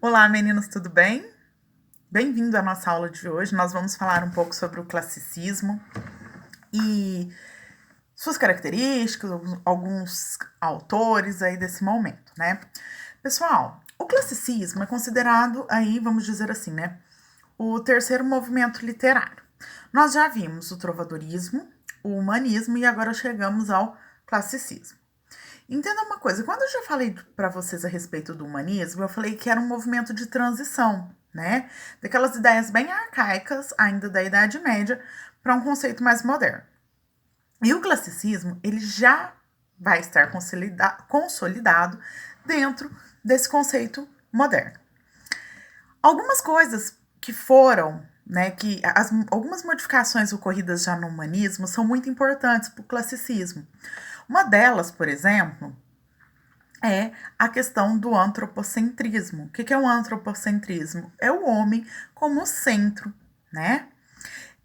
Olá, meninos, tudo bem? Bem-vindo à nossa aula de hoje. Nós vamos falar um pouco sobre o classicismo e suas características, alguns autores aí desse momento, né? Pessoal, o classicismo é considerado aí, vamos dizer assim, né, o terceiro movimento literário. Nós já vimos o trovadorismo, o humanismo e agora chegamos ao classicismo. Entenda uma coisa, quando eu já falei para vocês a respeito do humanismo, eu falei que era um movimento de transição, né? Daquelas ideias bem arcaicas, ainda da Idade Média, para um conceito mais moderno. E o classicismo, ele já vai estar consolidado dentro desse conceito moderno. Algumas coisas que foram, né, algumas modificações ocorridas já no humanismo são muito importantes para o classicismo. Uma delas, por exemplo, é a questão do antropocentrismo. O que é o antropocentrismo? É o homem como centro, né?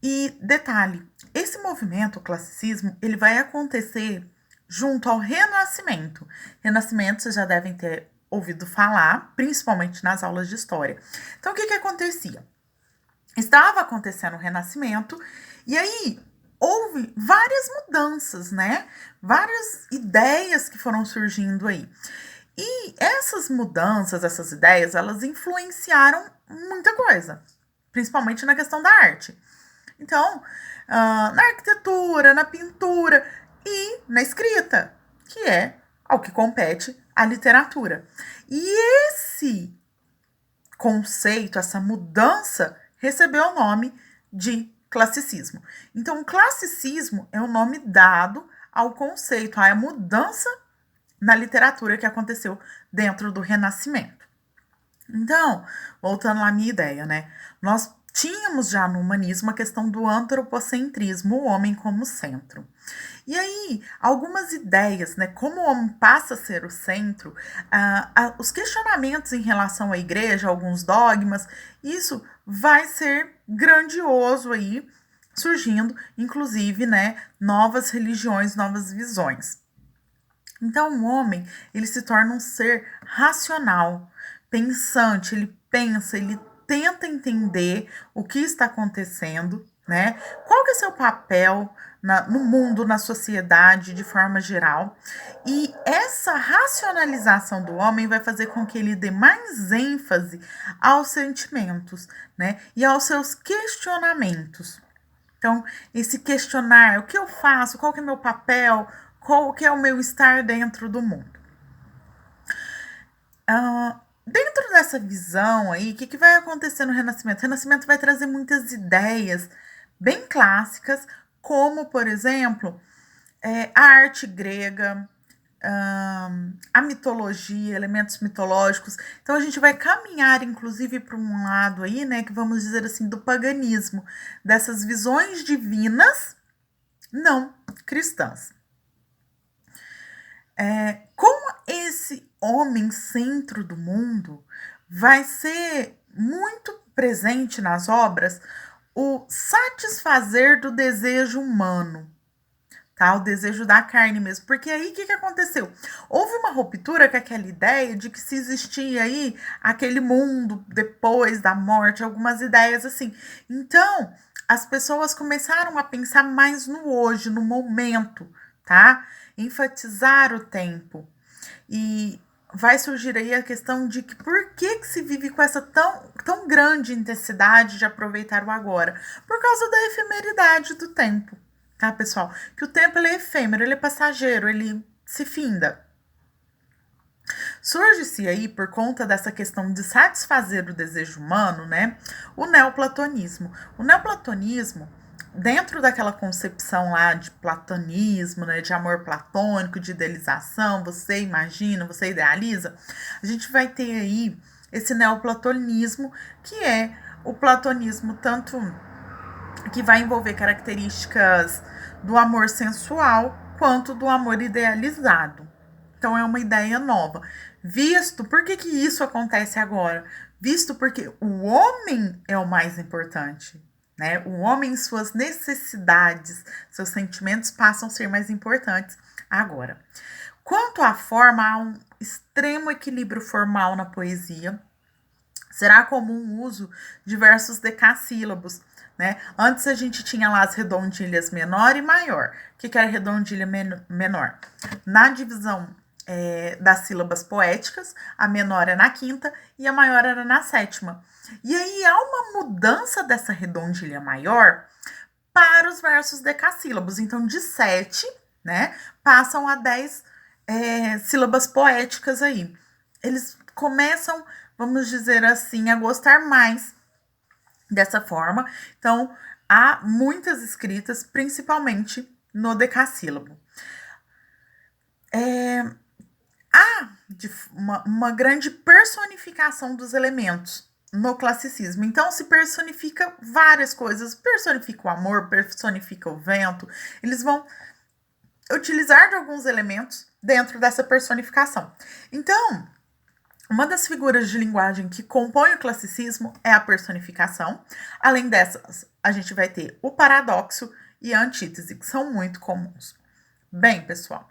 E detalhe, esse movimento, o classicismo, ele vai acontecer junto ao Renascimento. Renascimento vocês já devem ter ouvido falar, principalmente nas aulas de história. Então, o que acontecia? Estava acontecendo o Renascimento, e aí houve várias mudanças, né? Várias ideias que foram surgindo aí. E essas mudanças, essas ideias, elas influenciaram muita coisa, principalmente na questão da arte. Então, na arquitetura, na pintura e na escrita, que é ao que compete a literatura. E esse conceito, essa mudança, recebeu o nome de classicismo. Então, o classicismo é o nome dado ao conceito, à mudança na literatura que aconteceu dentro do Renascimento. Então, voltando à minha ideia, né? Nós tínhamos já no humanismo a questão do antropocentrismo, o homem como centro. E aí, algumas ideias, né? Como o homem passa a ser o centro, os questionamentos em relação à igreja, alguns dogmas, isso vai ser grandioso aí, surgindo, inclusive, né? Novas religiões, novas visões. Então, o homem, ele se torna um ser racional, pensante, ele pensa, ele tenta entender o que está acontecendo, né? Qual que é seu papel no mundo, na sociedade, de forma geral. E essa racionalização do homem vai fazer com que ele dê mais ênfase aos sentimentos, né? E aos seus questionamentos. Então, esse questionar, o que eu faço, qual que é meu papel, qual que é o meu estar dentro do mundo. Dentro dessa visão aí, o que vai acontecer no Renascimento? O Renascimento vai trazer muitas ideias bem clássicas, como, por exemplo, a arte grega, a mitologia, elementos mitológicos. Então a gente vai caminhar, inclusive, para um lado aí, né, que vamos dizer assim, do paganismo, dessas visões divinas não cristãs. Com esse homem centro do mundo, vai ser muito presente nas obras o satisfazer do desejo humano, tá? O desejo da carne mesmo. Porque aí o que aconteceu? Houve uma ruptura com aquela ideia de que se existia aí aquele mundo depois da morte, algumas ideias assim. Então, as pessoas começaram a pensar mais no hoje, no momento, tá? Enfatizar o tempo. E vai surgir aí a questão de que por que se vive com essa tão grande intensidade de aproveitar o agora? Por causa da efemeridade do tempo, tá, pessoal? Que o tempo ele é efêmero, ele é passageiro, ele se finda. Surge-se aí, por conta dessa questão de satisfazer o desejo humano, né, o neoplatonismo. O neoplatonismo, dentro daquela concepção lá de platonismo, né, de amor platônico, de idealização, você imagina, você idealiza, a gente vai ter aí esse neoplatonismo, que é o platonismo tanto que vai envolver características do amor sensual quanto do amor idealizado. Então é uma ideia nova. Visto, por que isso acontece agora? Visto porque o homem é o mais importante, né? O homem, suas necessidades, seus sentimentos passam a ser mais importantes agora. Quanto à forma, há um extremo equilíbrio formal na poesia, será comum o uso de versos decassílabos, né? Antes a gente tinha lá as redondilhas menor e maior. O que era redondilha menor? Na divisão das sílabas poéticas, a menor é na quinta e a maior era na sétima. E aí há uma mudança dessa redondilha maior para os versos decassílabos. Então, de 7, né, passam a 10 sílabas poéticas aí. Eles começam, vamos dizer assim, a gostar mais dessa forma. Então, há muitas escritas, principalmente no decassílabo. Há uma grande personificação dos elementos no classicismo. Então, se personifica várias coisas. Personifica o amor, personifica o vento. Eles vão utilizar de alguns elementos dentro dessa personificação. Então, uma das figuras de linguagem que compõe o classicismo é a personificação. Além dessas, a gente vai ter o paradoxo e a antítese, que são muito comuns. Bem, pessoal,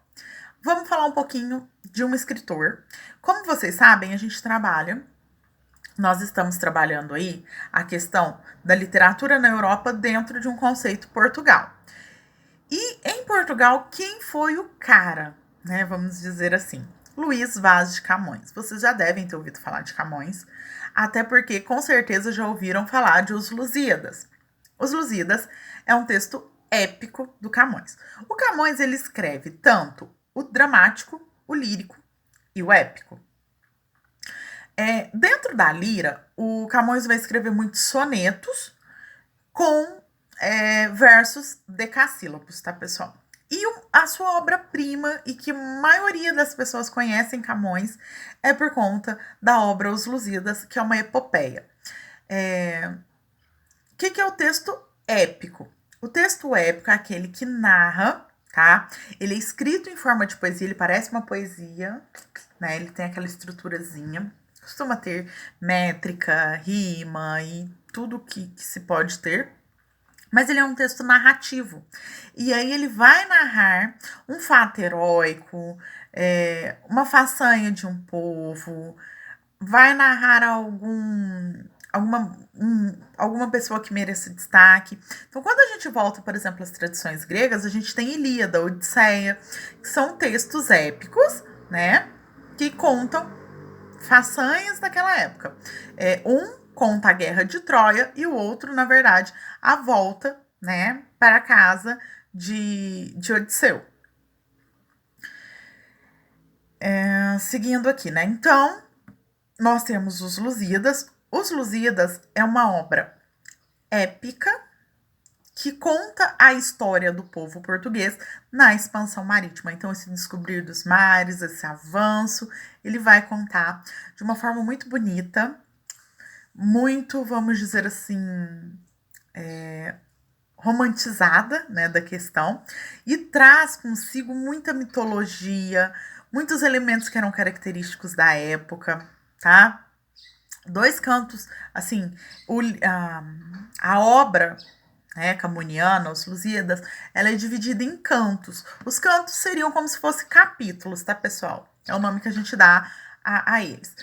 vamos falar um pouquinho de um escritor. Como vocês sabem, nós estamos trabalhando aí a questão da literatura na Europa dentro de um conceito Portugal. E em Portugal, quem foi o cara, né? Vamos dizer assim, Luís Vaz de Camões. Vocês já devem ter ouvido falar de Camões, até porque com certeza já ouviram falar de Os Lusíadas. Os Lusíadas é um texto épico do Camões. O Camões ele escreve tanto o dramático, o lírico e o épico. Dentro da lira, o Camões vai escrever muitos sonetos com versos decassílabos, tá, pessoal? E a sua obra-prima, e que a maioria das pessoas conhecem Camões, é por conta da obra Os Lusíadas, que é uma epopeia. O que é o texto épico? O texto épico é aquele que narra, tá? Ele é escrito em forma de poesia, ele parece uma poesia, né? Ele tem aquela estruturazinha, costuma ter métrica, rima e tudo que se pode ter. Mas ele é um texto narrativo. E aí ele vai narrar um fato heróico, uma façanha de um povo, vai narrar alguma pessoa que mereça destaque. Então, quando a gente volta, por exemplo, às tradições gregas, a gente tem Ilíada, Odisseia, que são textos épicos, né? Que contam façanhas daquela época. Um conta a guerra de Troia e o outro, na verdade, a volta, né, para a casa de Odisseu. Seguindo aqui, né? Então, nós temos os Lusíadas. Os Lusíadas é uma obra épica que conta a história do povo português na expansão marítima. Então, esse descobrir dos mares, esse avanço, ele vai contar de uma forma muito bonita, muito, vamos dizer assim, romantizada, né, da questão, e traz consigo muita mitologia, muitos elementos que eram característicos da época, tá? 2 cantos, assim, a obra, né, camoniana, Os Lusíadas, ela é dividida em cantos. Os cantos seriam como se fossem capítulos, tá, pessoal? É o nome que a gente dá a eles.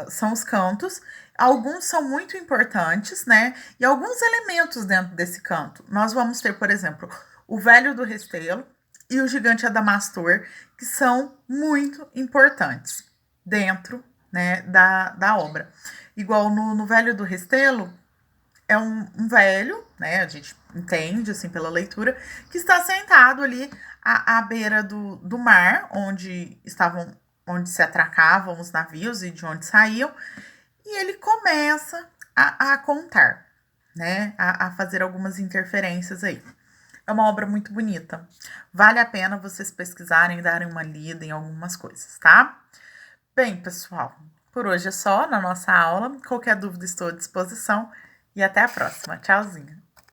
São os cantos. Alguns são muito importantes, né? E alguns elementos dentro desse canto. Nós vamos ter, por exemplo, o Velho do Restelo e o Gigante Adamastor, que são muito importantes dentro, né, da obra. Igual no Velho do Restelo, é um velho, né? A gente entende, assim, pela leitura, que está sentado ali à beira do mar, onde se atracavam os navios e de onde saíam, e ele começa a contar, né? A fazer algumas interferências aí. É uma obra muito bonita. Vale a pena vocês pesquisarem e darem uma lida em algumas coisas, tá? Bem, pessoal, por hoje é só na nossa aula. Qualquer dúvida estou à disposição. E até a próxima. Tchauzinho.